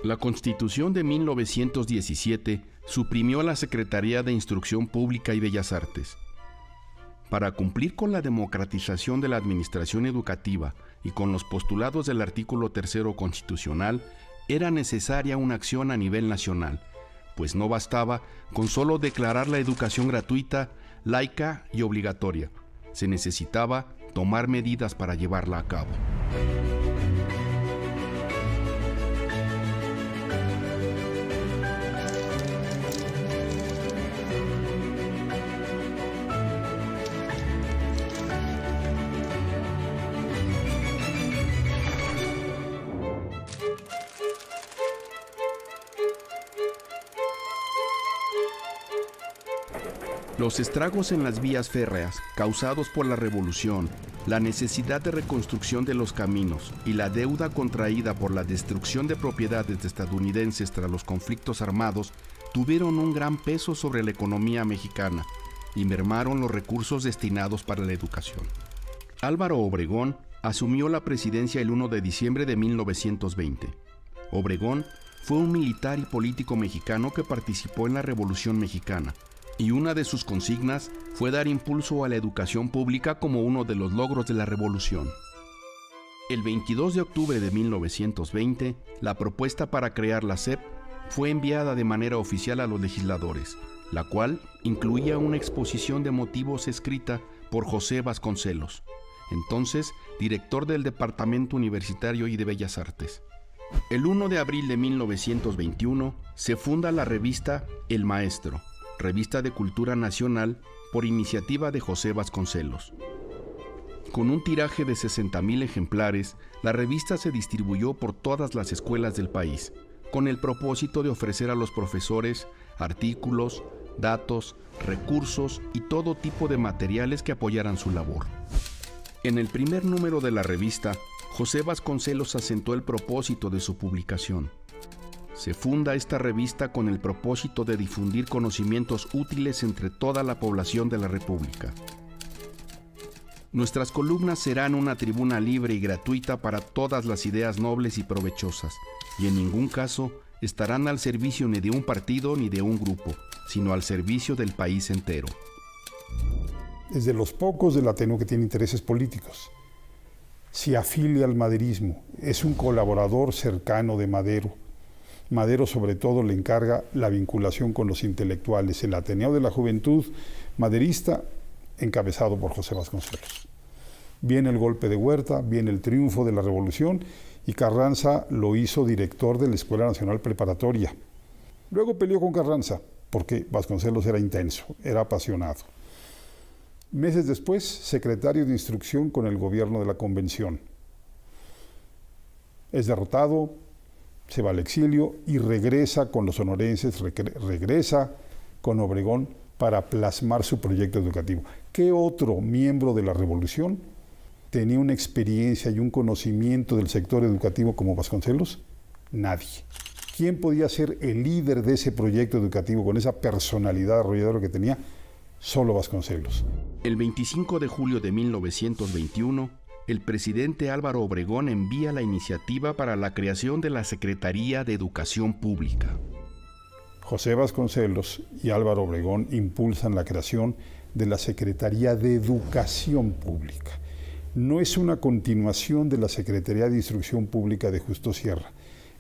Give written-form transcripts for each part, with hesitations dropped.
La Constitución de 1917 suprimió la Secretaría de Instrucción Pública y Bellas Artes. Para cumplir con la democratización de la administración educativa y con los postulados del artículo 3 constitucional, era necesaria una acción a nivel nacional, pues no bastaba con solo declarar la educación gratuita, laica y obligatoria. Se necesitaba tomar medidas para llevarla a cabo. Los estragos en las vías férreas causados por la revolución, la necesidad de reconstrucción de los caminos y la deuda contraída por la destrucción de propiedades estadounidenses tras los conflictos armados tuvieron un gran peso sobre la economía mexicana y mermaron los recursos destinados para la educación. Álvaro Obregón asumió la presidencia el 1 de diciembre de 1920. Obregón fue un militar y político mexicano que participó en la Revolución Mexicana, y una de sus consignas fue dar impulso a la educación pública como uno de los logros de la revolución. El 22 de octubre de 1920, la propuesta para crear la SEP fue enviada de manera oficial a los legisladores, la cual incluía una exposición de motivos escrita por José Vasconcelos, entonces director del Departamento Universitario y de Bellas Artes. El 1 de abril de 1921 se funda la revista El Maestro, revista de cultura nacional por iniciativa de José Vasconcelos. Con un tiraje de 60,000 ejemplares, la revista se distribuyó por todas las escuelas del país, con el propósito de ofrecer a los profesores artículos, datos, recursos y todo tipo de materiales que apoyaran su labor. En el primer número de la revista, José Vasconcelos asentó el propósito de su publicación. Se funda esta revista con el propósito de difundir conocimientos útiles entre toda la población de la República. Nuestras columnas serán una tribuna libre y gratuita para todas las ideas nobles y provechosas, y en ningún caso estarán al servicio ni de un partido ni de un grupo, sino al servicio del país entero. Es de los pocos del Ateneo que tiene intereses políticos. Se afilia al maderismo, es un colaborador cercano de Madero. Madero sobre todo le encarga la vinculación con los intelectuales, el Ateneo de la Juventud maderista, encabezado por José Vasconcelos. Viene el golpe de Huerta, viene el triunfo de la Revolución y Carranza lo hizo director de la Escuela Nacional Preparatoria. Luego peleó con Carranza porque Vasconcelos era intenso, era apasionado. Meses después, secretario de Instrucción con el gobierno de la Convención. Es derrotado, se va al exilio y regresa con los sonorenses, regresa con Obregón para plasmar su proyecto educativo. ¿Qué otro miembro de la Revolución tenía una experiencia y un conocimiento del sector educativo como Vasconcelos? Nadie. ¿Quién podía ser el líder de ese proyecto educativo con esa personalidad arrolladora que tenía? Solo Vasconcelos. El 25 de julio de 1921, el presidente Álvaro Obregón envía la iniciativa para la creación de la Secretaría de Educación Pública. José Vasconcelos y Álvaro Obregón impulsan la creación de la Secretaría de Educación Pública. No es una continuación de la Secretaría de Instrucción Pública de Justo Sierra,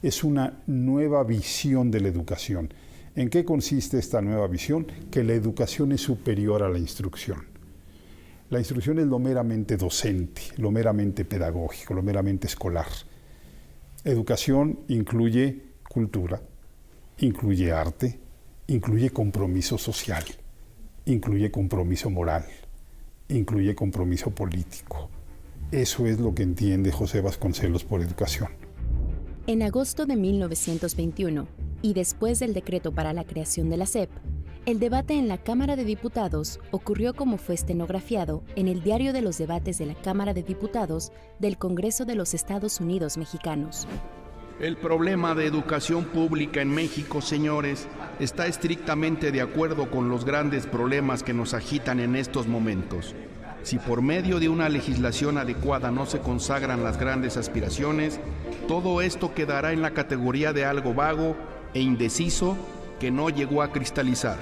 es una nueva visión de la educación. ¿En qué consiste esta nueva visión? Que la educación es superior a la instrucción. La instrucción es lo meramente docente, lo meramente pedagógico, lo meramente escolar. Educación incluye cultura, incluye arte, incluye compromiso social, incluye compromiso moral, incluye compromiso político. Eso es lo que entiende José Vasconcelos por educación. En agosto de 1921, y después del decreto para la creación de la SEP, el debate en la Cámara de Diputados ocurrió como fue estenografiado en el Diario de los Debates de la Cámara de Diputados del Congreso de los Estados Unidos Mexicanos. El problema de educación pública en México, señores, está estrictamente de acuerdo con los grandes problemas que nos agitan en estos momentos. Si por medio de una legislación adecuada no se consagran las grandes aspiraciones, todo esto quedará en la categoría de algo vago e indeciso que no llegó a cristalizar.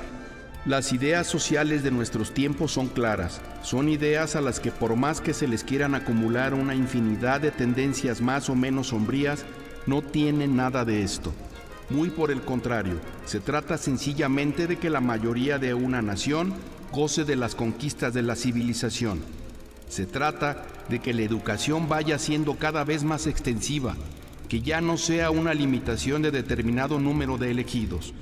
Las ideas sociales de nuestros tiempos son claras, son ideas a las que por más que se les quieran acumular una infinidad de tendencias más o menos sombrías, no tienen nada de esto. Muy por el contrario, se trata sencillamente de que la mayoría de una nación goce de las conquistas de la civilización. Se trata de que la educación vaya siendo cada vez más extensiva, que ya no sea una limitación de determinado número de elegidos.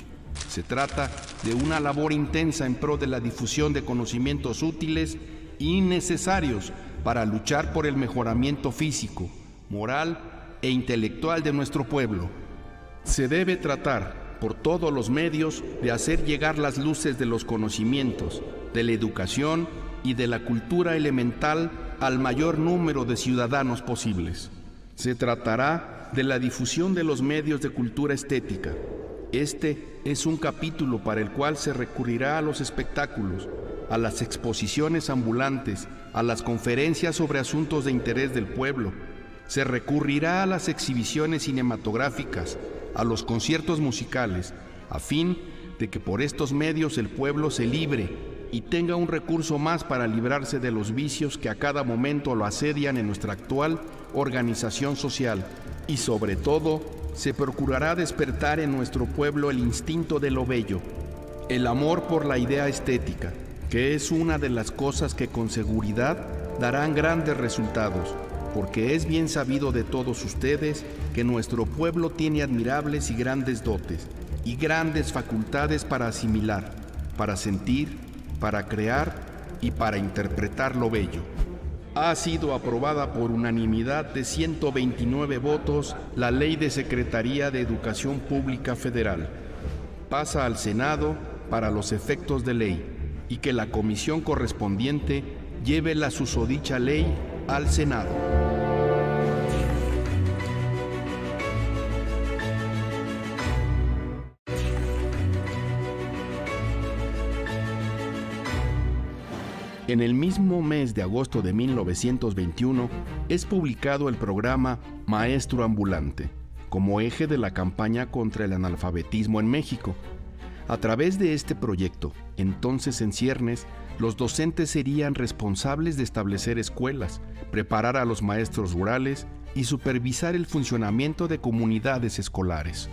Se trata de una labor intensa en pro de la difusión de conocimientos útiles y necesarios para luchar por el mejoramiento físico, moral e intelectual de nuestro pueblo. Se debe tratar, por todos los medios, de hacer llegar las luces de los conocimientos, de la educación y de la cultura elemental al mayor número de ciudadanos posibles. Se tratará de la difusión de los medios de cultura estética. Este es un capítulo para el cual se recurrirá a los espectáculos, a las exposiciones ambulantes, a las conferencias sobre asuntos de interés del pueblo. Se recurrirá a las exhibiciones cinematográficas, a los conciertos musicales, a fin de que por estos medios el pueblo se libre y tenga un recurso más para librarse de los vicios que a cada momento lo asedian en nuestra actual organización social. Y sobre todo, se procurará despertar en nuestro pueblo el instinto de lo bello, el amor por la idea estética, que es una de las cosas que con seguridad darán grandes resultados, porque es bien sabido de todos ustedes que nuestro pueblo tiene admirables y grandes dotes, y grandes facultades para asimilar, para sentir, para crear y para interpretar lo bello. Ha sido aprobada por unanimidad de 129 votos la Ley de Secretaría de Educación Pública Federal. Pasa al Senado para los efectos de ley y que la comisión correspondiente lleve la susodicha ley al Senado. En el mismo mes de agosto de 1921 es publicado el programa Maestro Ambulante, como eje de la campaña contra el analfabetismo en México. A través de este proyecto, entonces en ciernes, los docentes serían responsables de establecer escuelas, preparar a los maestros rurales y supervisar el funcionamiento de comunidades escolares.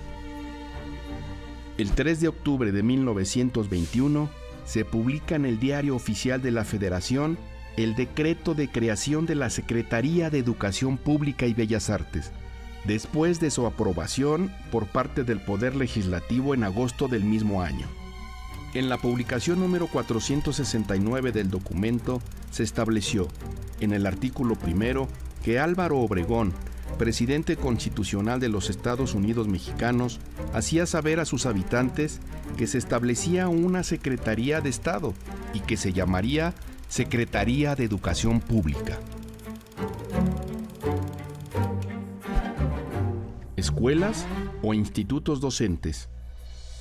El 3 de octubre de 1921, se publica en el Diario Oficial de la Federación el decreto de creación de la Secretaría de Educación Pública y Bellas Artes, después de su aprobación por parte del Poder Legislativo en agosto del mismo año. En la publicación número 469 del documento se estableció, en el artículo primero, que Álvaro Obregón, presidente constitucional de los Estados Unidos mexicanos, hacía saber a sus habitantes que se establecía una Secretaría de Estado y que se llamaría Secretaría de Educación Pública. Escuelas o institutos docentes.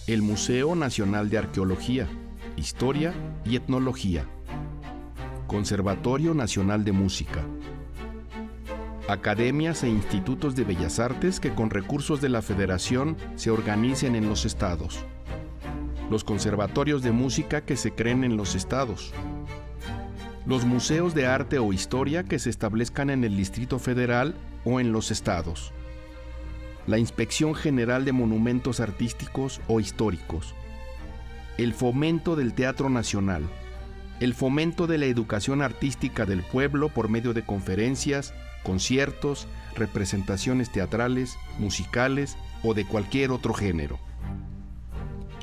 El Museo Nacional de Arqueología, Historia y Etnología. Conservatorio Nacional de Música. Academias e institutos de bellas artes que con recursos de la Federación se organicen en los estados. Los conservatorios de música que se creen en los estados. Los museos de arte o historia que se establezcan en el Distrito Federal o en los estados. La Inspección General de Monumentos Artísticos o Históricos. El fomento del Teatro Nacional. El fomento de la educación artística del pueblo por medio de conferencias, conciertos, representaciones teatrales, musicales o de cualquier otro género.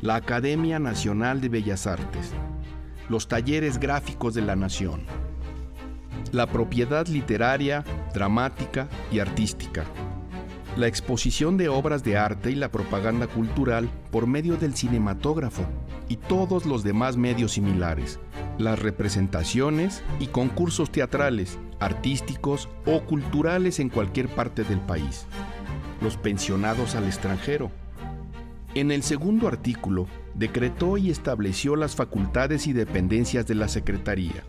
La Academia Nacional de Bellas Artes. Los talleres gráficos de la nación. La propiedad literaria, dramática y artística. La exposición de obras de arte y la propaganda cultural por medio del cinematógrafo y todos los demás medios similares. Las representaciones y concursos teatrales, artísticos o culturales en cualquier parte del país. Los pensionados al extranjero. En el segundo artículo, decretó y estableció las facultades y dependencias de la Secretaría.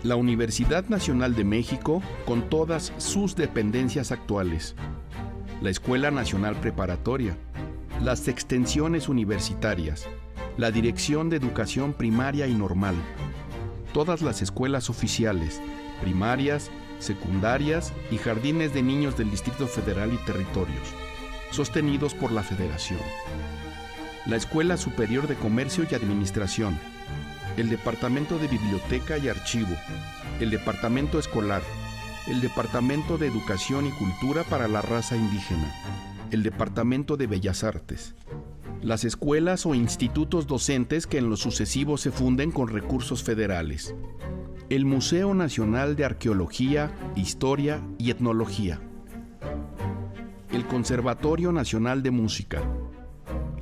La Universidad Nacional de México, con todas sus dependencias actuales, la Escuela Nacional Preparatoria, las extensiones universitarias, la Dirección de Educación Primaria y Normal, todas las escuelas oficiales, primarias, secundarias y jardines de niños del Distrito Federal y territorios, sostenidos por la Federación, la Escuela Superior de Comercio y Administración, el Departamento de Biblioteca y Archivo, el Departamento Escolar, el Departamento de Educación y Cultura para la Raza Indígena, el Departamento de Bellas Artes, las escuelas o institutos docentes que en lo sucesivo se funden con recursos federales, el Museo Nacional de Arqueología, Historia y Etnología, el Conservatorio Nacional de Música,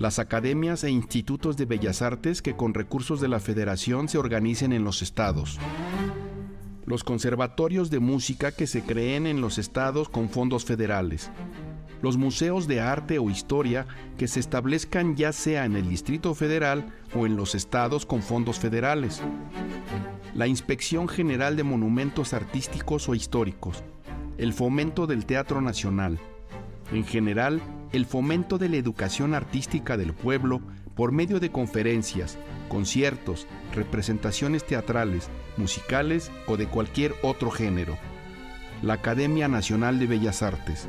las academias e institutos de bellas artes que con recursos de la Federación se organicen en los estados, los conservatorios de música que se creen en los estados con fondos federales, los museos de arte o historia que se establezcan ya sea en el Distrito Federal o en los estados con fondos federales, la Inspección General de Monumentos Artísticos o Históricos, el fomento del Teatro Nacional, en general, el fomento de la educación artística del pueblo por medio de conferencias, conciertos, representaciones teatrales, musicales o de cualquier otro género, la Academia Nacional de Bellas Artes,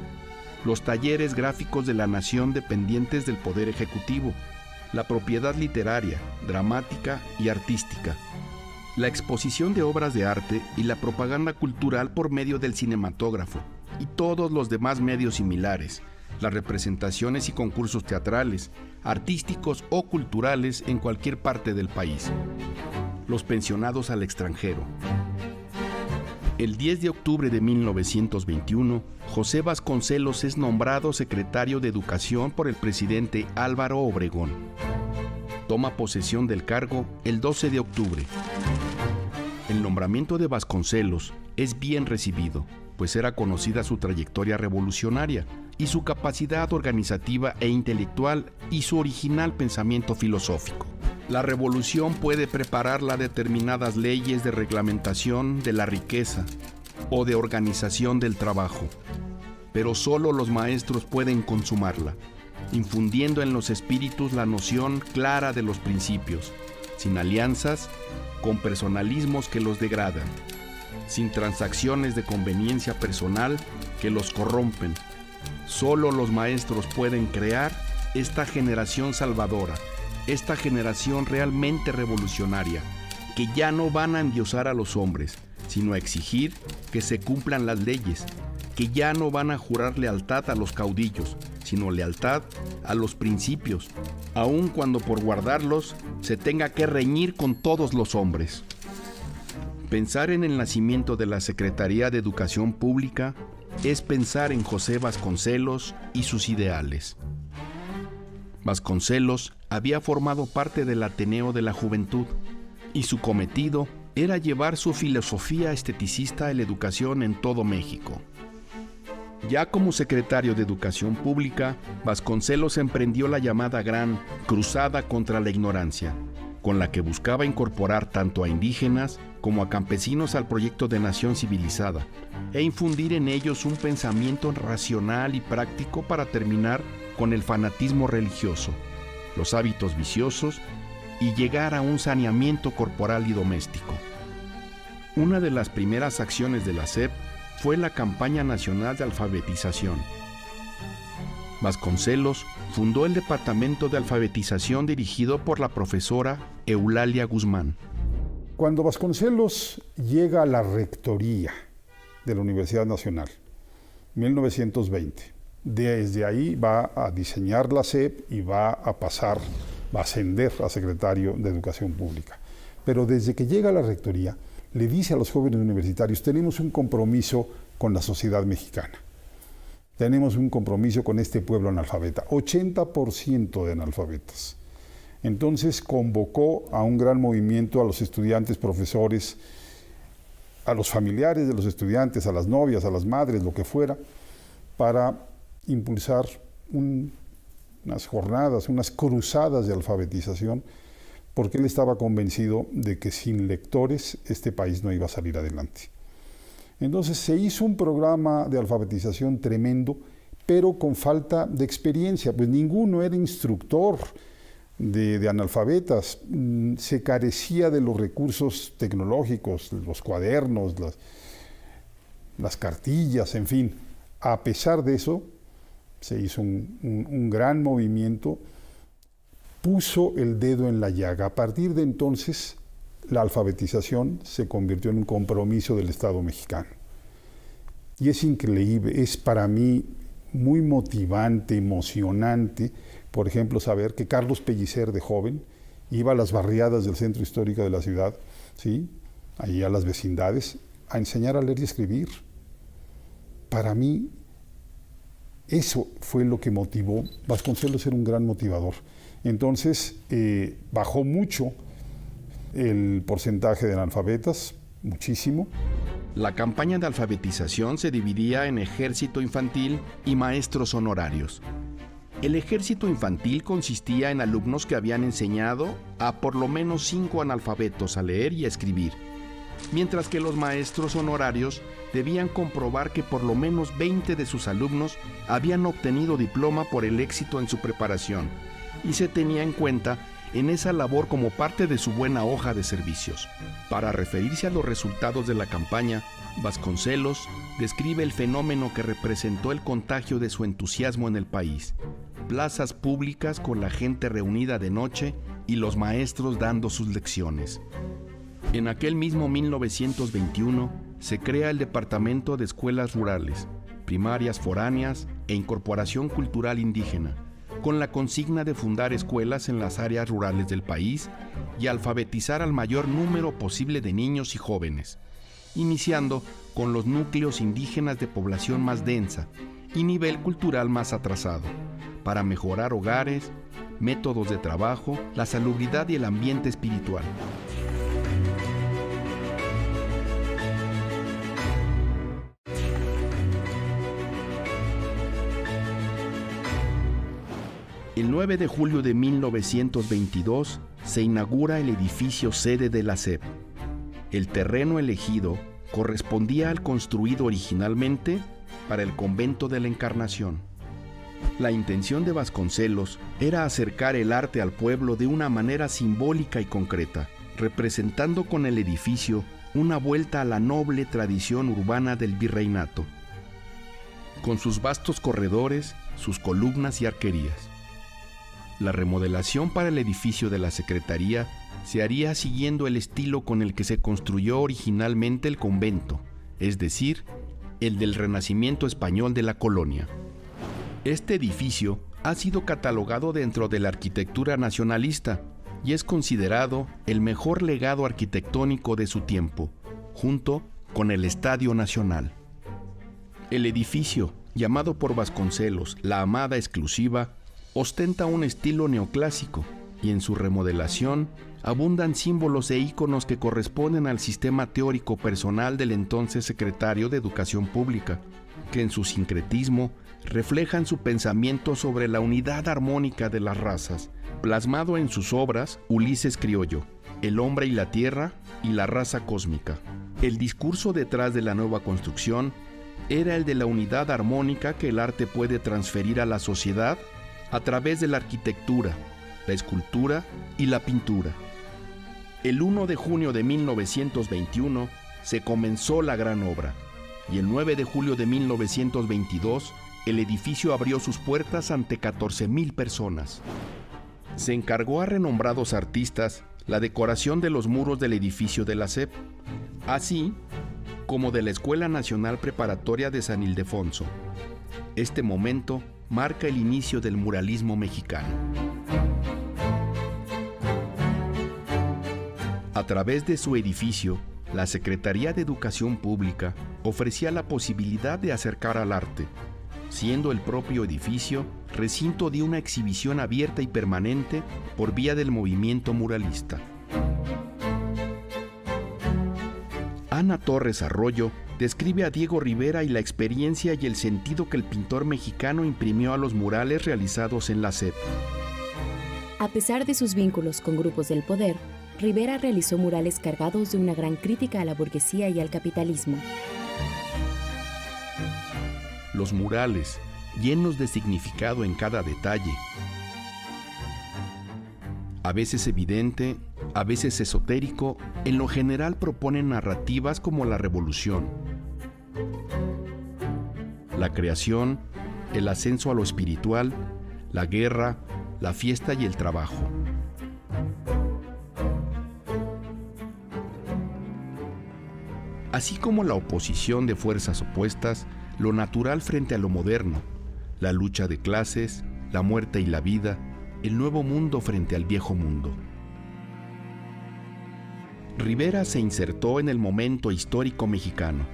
los talleres gráficos de la nación dependientes del Poder Ejecutivo, la propiedad literaria, dramática y artística, la exposición de obras de arte y la propaganda cultural por medio del cinematógrafo y todos los demás medios similares, las representaciones y concursos teatrales, artísticos o culturales en cualquier parte del país, los pensionados al extranjero. El 10 de octubre de 1921, José Vasconcelos es nombrado secretario de Educación por el presidente Álvaro Obregón. Toma posesión del cargo el 12 de octubre. El nombramiento de Vasconcelos es bien recibido, pues era conocida su trayectoria revolucionaria y su capacidad organizativa e intelectual y su original pensamiento filosófico. La revolución puede preparar las determinadas leyes de reglamentación de la riqueza o de organización del trabajo, pero solo los maestros pueden consumarla, infundiendo en los espíritus la noción clara de los principios, sin alianzas, con personalismos que los degradan, sin transacciones de conveniencia personal que los corrompen. Solo los maestros pueden crear esta generación salvadora, esta generación realmente revolucionaria, que ya no van a endiosar a los hombres, sino a exigir que se cumplan las leyes, que ya no van a jurar lealtad a los caudillos, sino lealtad a los principios, aun cuando por guardarlos se tenga que reñir con todos los hombres. Pensar en el nacimiento de la Secretaría de Educación Pública es pensar en José Vasconcelos y sus ideales. Vasconcelos había formado parte del Ateneo de la Juventud y su cometido era llevar su filosofía esteticista a la educación en todo México. Ya como secretario de Educación Pública, Vasconcelos emprendió la llamada Gran Cruzada contra la Ignorancia, con la que buscaba incorporar tanto a indígenas como a campesinos al proyecto de nación civilizada e infundir en ellos un pensamiento racional y práctico para terminar con el fanatismo religioso, los hábitos viciosos y llegar a un saneamiento corporal y doméstico. Una de las primeras acciones de la SEP fue la campaña nacional de alfabetización. Vasconcelos fundó el departamento de alfabetización dirigido por la profesora Eulalia Guzmán. Cuando Vasconcelos llega a la rectoría de la Universidad Nacional, 1920, desde ahí va a diseñar la SEP y va a ascender a secretario de Educación Pública. Pero desde que llega a la rectoría, le dice a los jóvenes universitarios, tenemos un compromiso con la sociedad mexicana. Tenemos un compromiso con este pueblo analfabeta, 80% de analfabetas. Entonces convocó a un gran movimiento a los estudiantes, profesores, a los familiares de los estudiantes, a las novias, a las madres, lo que fuera, para unas jornadas, unas cruzadas de alfabetización porque él estaba convencido de que sin lectores este país no iba a salir adelante. Entonces se hizo un programa de alfabetización tremendo, pero con falta de experiencia, pues ninguno era instructor de analfabetas, se carecía de los recursos tecnológicos, los cuadernos, las cartillas, en fin. A pesar de eso, se hizo un gran movimiento, puso el dedo en la llaga. A partir de entonces, la alfabetización se convirtió en un compromiso del Estado mexicano. Y es increíble, es para mí muy motivante, emocionante, por ejemplo, saber que Carlos Pellicer, de joven, iba a las barriadas del centro histórico de la ciudad, ¿sí?, allí a las vecindades, a enseñar a leer y escribir. Para mí, eso fue lo que motivó. Vasconcelos era un gran motivador. Entonces, bajó mucho el porcentaje de analfabetas, muchísimo. La campaña de alfabetización se dividía en ejército infantil y maestros honorarios. El ejército infantil consistía en alumnos que habían enseñado a por lo menos 5 analfabetos a leer y a escribir, mientras que los maestros honorarios debían comprobar que por lo menos 20 de sus alumnos habían obtenido diploma por el éxito en su preparación, y se tenía en cuenta en esa labor como parte de su buena hoja de servicios. Para referirse a los resultados de la campaña, Vasconcelos describe el fenómeno que representó el contagio de su entusiasmo en el país: plazas públicas con la gente reunida de noche y los maestros dando sus lecciones. En aquel mismo 1921 se crea el Departamento de Escuelas Rurales, Primarias Foráneas e Incorporación Cultural Indígena, con la consigna de fundar escuelas en las áreas rurales del país y alfabetizar al mayor número posible de niños y jóvenes, iniciando con los núcleos indígenas de población más densa y nivel cultural más atrasado, para mejorar hogares, métodos de trabajo, la salubridad y el ambiente espiritual. El 9 de julio de 1922 se inaugura el edificio sede de la SEP. El terreno elegido correspondía al construido originalmente para el convento de la Encarnación. La intención de Vasconcelos era acercar el arte al pueblo de una manera simbólica y concreta, representando con el edificio una vuelta a la noble tradición urbana del virreinato, con sus vastos corredores, sus columnas y arquerías. La remodelación para el edificio de la Secretaría se haría siguiendo el estilo con el que se construyó originalmente el convento, es decir, el del Renacimiento español de la colonia. Este edificio ha sido catalogado dentro de la arquitectura nacionalista y es considerado el mejor legado arquitectónico de su tiempo, junto con el Estadio Nacional. El edificio, llamado por Vasconcelos la Amada Exclusiva, ostenta un estilo neoclásico y en su remodelación abundan símbolos e íconos que corresponden al sistema teórico personal del entonces secretario de Educación Pública, que en su sincretismo reflejan su pensamiento sobre la unidad armónica de las razas, plasmado en sus obras Ulises Criollo, El hombre y la tierra y la raza cósmica. El discurso detrás de la nueva construcción era el de la unidad armónica que el arte puede transferir a la sociedad a través de la arquitectura, la escultura y la pintura. El 1 de junio de 1921 se comenzó la gran obra y el 9 de julio de 1922 el edificio abrió sus puertas ante 14,000 personas. Se encargó a renombrados artistas la decoración de los muros del edificio de la SEP, así como de la Escuela Nacional Preparatoria de San Ildefonso. Este momento marca el inicio del muralismo mexicano. A través de su edificio, la Secretaría de Educación Pública ofrecía la posibilidad de acercar al arte, siendo el propio edificio recinto de una exhibición abierta y permanente por vía del movimiento muralista. Ana Torres Arroyo describe a Diego Rivera y la experiencia y el sentido que el pintor mexicano imprimió a los murales realizados en la SEP. A pesar de sus vínculos con grupos del poder, Rivera realizó murales cargados de una gran crítica a la burguesía y al capitalismo. Los murales, llenos de significado en cada detalle, a veces evidente, a veces esotérico, en lo general proponen narrativas como la revolución, la creación, el ascenso a lo espiritual, la guerra, la fiesta y el trabajo. Así como la oposición de fuerzas opuestas, lo natural frente a lo moderno, la lucha de clases, la muerte y la vida, el nuevo mundo frente al viejo mundo. Rivera se insertó en el momento histórico mexicano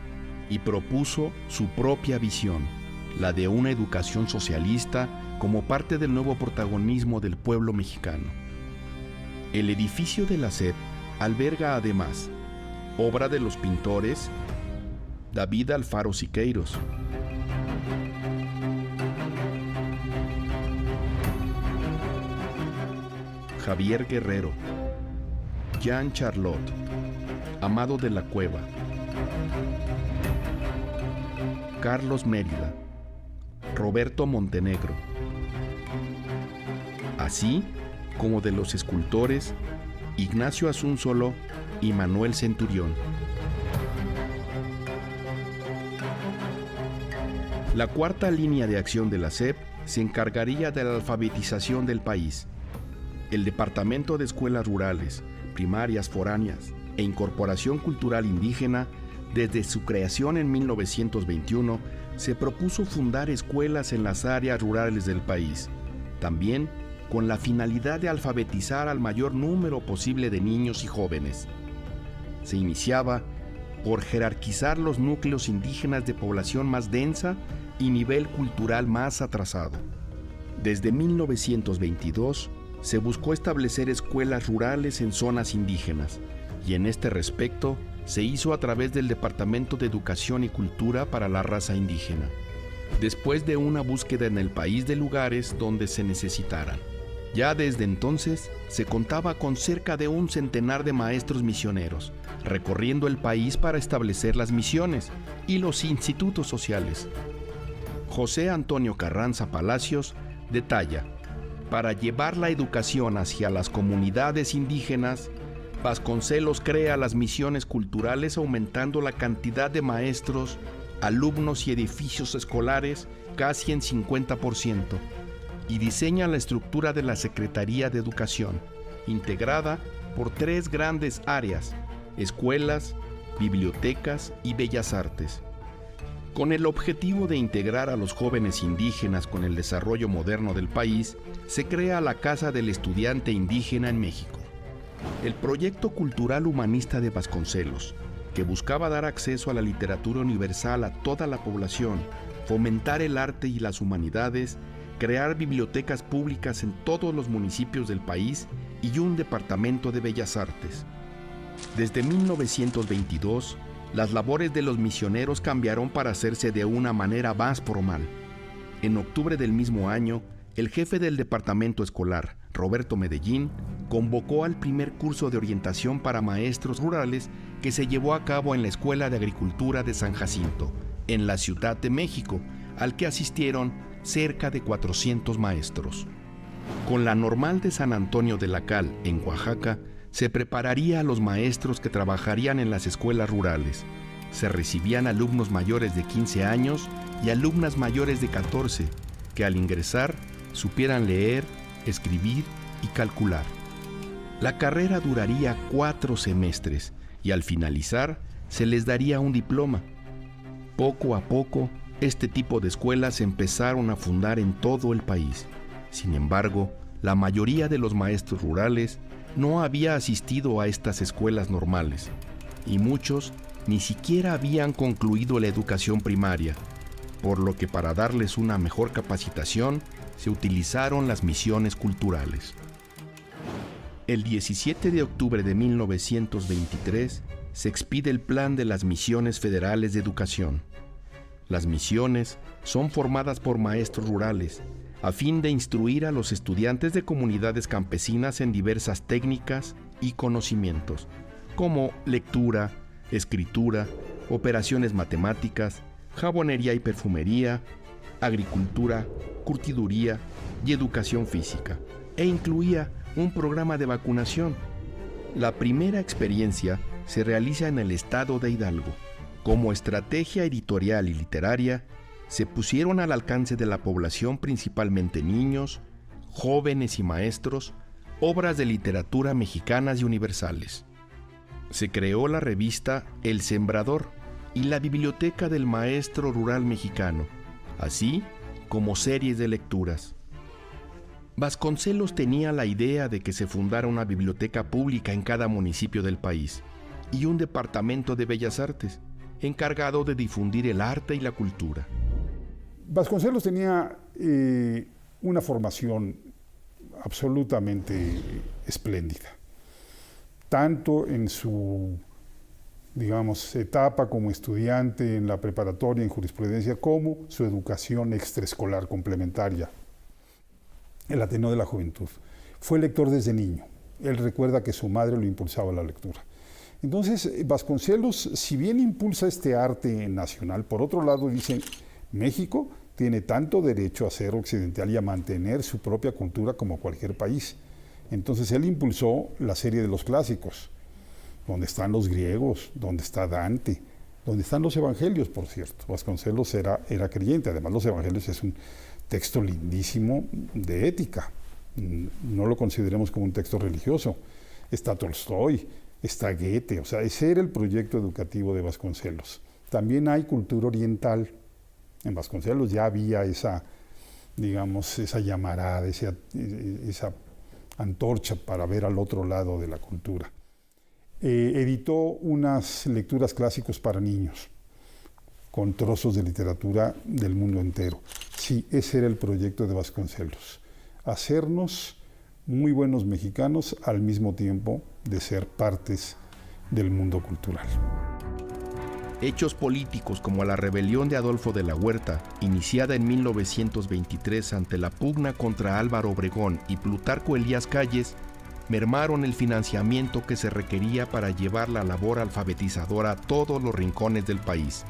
y propuso su propia visión, la de una educación socialista como parte del nuevo protagonismo del pueblo mexicano. El edificio de la SEP alberga además obra de los pintores David Alfaro Siqueiros, Javier Guerrero, Jean Charlotte, Amado de la Cueva, Carlos Mérida, Roberto Montenegro, así como de los escultores Ignacio Asúnzolo y Manuel Centurión. La cuarta línea de acción de la SEP se encargaría de la alfabetización del país. El Departamento de Escuelas Rurales, Primarias Foráneas e Incorporación Cultural Indígena, desde su creación en 1921, se propuso fundar escuelas en las áreas rurales del país, también con la finalidad de alfabetizar al mayor número posible de niños y jóvenes. Se iniciaba por jerarquizar los núcleos indígenas de población más densa y nivel cultural más atrasado. Desde 1922 se buscó establecer escuelas rurales en zonas indígenas, y en este respecto se hizo a través del Departamento de Educación y Cultura para la Raza Indígena, después de una búsqueda en el país de lugares donde se necesitaran. Ya desde entonces se contaba con cerca de 100 de maestros misioneros, recorriendo el país para establecer las misiones y los institutos sociales. José Antonio Carranza Palacios detalla: para llevar la educación hacia las comunidades indígenas, Vasconcelos crea las misiones culturales aumentando la cantidad de maestros, alumnos y edificios escolares casi en 50%, y diseña la estructura de la Secretaría de Educación, integrada por 3 grandes áreas: escuelas, bibliotecas y bellas artes. Con el objetivo de integrar a los jóvenes indígenas con el desarrollo moderno del país, se crea la Casa del Estudiante Indígena en México. El proyecto cultural humanista de Vasconcelos, que buscaba dar acceso a la literatura universal a toda la población, fomentar el arte y las humanidades, crear bibliotecas públicas en todos los municipios del país y un departamento de bellas artes. Desde 1922, las labores de los misioneros cambiaron para hacerse de una manera más formal. En octubre del mismo año, el jefe del departamento escolar, Roberto Medellín, convocó al primer curso de orientación para maestros rurales que se llevó a cabo en la Escuela de Agricultura de San Jacinto, en la Ciudad de México, al que asistieron cerca de 400 maestros. Con la Normal de San Antonio de la Cal, en Oaxaca, se prepararía a los maestros que trabajarían en las escuelas rurales. Se recibían alumnos mayores de 15 años y alumnas mayores de 14, que al ingresar supieran leer, escribir y calcular. La carrera duraría 4 semestres y al finalizar se les daría un diploma. Poco a poco, este tipo de escuelas se empezaron a fundar en todo el país. Sin embargo, la mayoría de los maestros rurales no había asistido a estas escuelas normales, y muchos ni siquiera habían concluido la educación primaria, por lo que para darles una mejor capacitación se utilizaron las misiones culturales. El 17 de octubre de 1923 se expide el Plan de las Misiones Federales de Educación. Las misiones son formadas por maestros rurales, a fin de instruir a los estudiantes de comunidades campesinas en diversas técnicas y conocimientos, como lectura, escritura, operaciones matemáticas, jabonería y perfumería, agricultura, curtiduría y educación física, e incluía un programa de vacunación. La primera experiencia se realiza en el estado de Hidalgo. Como estrategia editorial y literaria, se pusieron al alcance de la población, principalmente niños, jóvenes y maestros, obras de literatura mexicanas y universales. Se creó la revista El Sembrador y la Biblioteca del Maestro Rural Mexicano, así como series de lecturas. Vasconcelos tenía la idea de que se fundara una biblioteca pública en cada municipio del país y un departamento de Bellas Artes, encargado de difundir el arte y la cultura. Vasconcelos tenía una formación absolutamente espléndida, tanto en su, etapa como estudiante en la preparatoria en jurisprudencia, como su educación extraescolar complementaria, el Ateneo de la Juventud. Fue lector desde niño. Él recuerda que su madre lo impulsaba a la lectura. Entonces, Vasconcelos, si bien impulsa este arte nacional, por otro lado dice, México tiene tanto derecho a ser occidental y a mantener su propia cultura como cualquier país. Entonces él impulsó la serie de los clásicos, donde están los griegos, donde está Dante, donde están los evangelios, por cierto. Vasconcelos era creyente, además los evangelios es un texto lindísimo de ética, no lo consideremos como un texto religioso. Está Tolstoy, está Goethe, o sea, ese era el proyecto educativo de Vasconcelos. También hay cultura oriental. En Vasconcelos ya había esa llamarada, esa antorcha para ver al otro lado de la cultura. Editó unas lecturas clásicos para niños, con trozos de literatura del mundo entero. Sí, ese era el proyecto de Vasconcelos, hacernos muy buenos mexicanos al mismo tiempo de ser partes del mundo cultural. Hechos políticos como la rebelión de Adolfo de la Huerta, iniciada en 1923 ante la pugna contra Álvaro Obregón y Plutarco Elías Calles, mermaron el financiamiento que se requería para llevar la labor alfabetizadora a todos los rincones del país.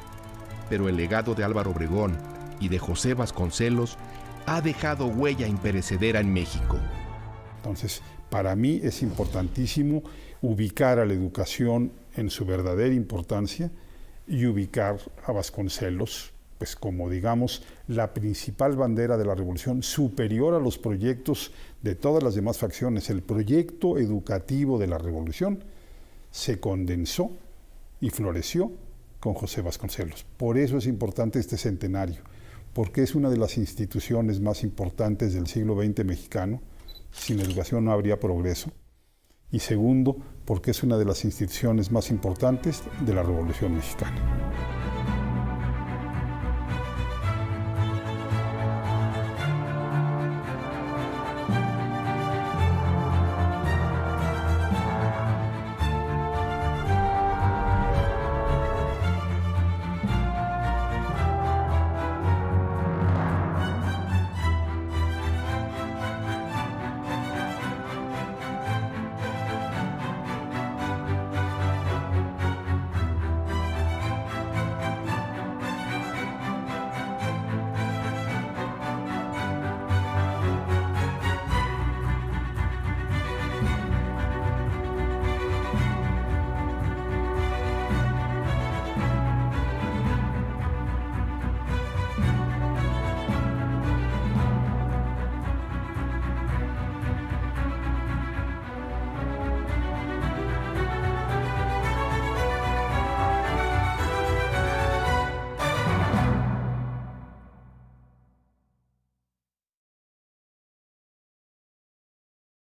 Pero el legado de Álvaro Obregón y de José Vasconcelos ha dejado huella imperecedera en México. Entonces, para mí es importantísimo ubicar a la educación en su verdadera importancia y ubicar a Vasconcelos, pues como la principal bandera de la revolución, superior a los proyectos de todas las demás facciones. El proyecto educativo de la revolución se condensó y floreció con José Vasconcelos. Por eso es importante este centenario, porque es una de las instituciones más importantes del siglo XX mexicano. Sin educación no habría progreso. Y segundo, porque es una de las instituciones más importantes de la Revolución Mexicana.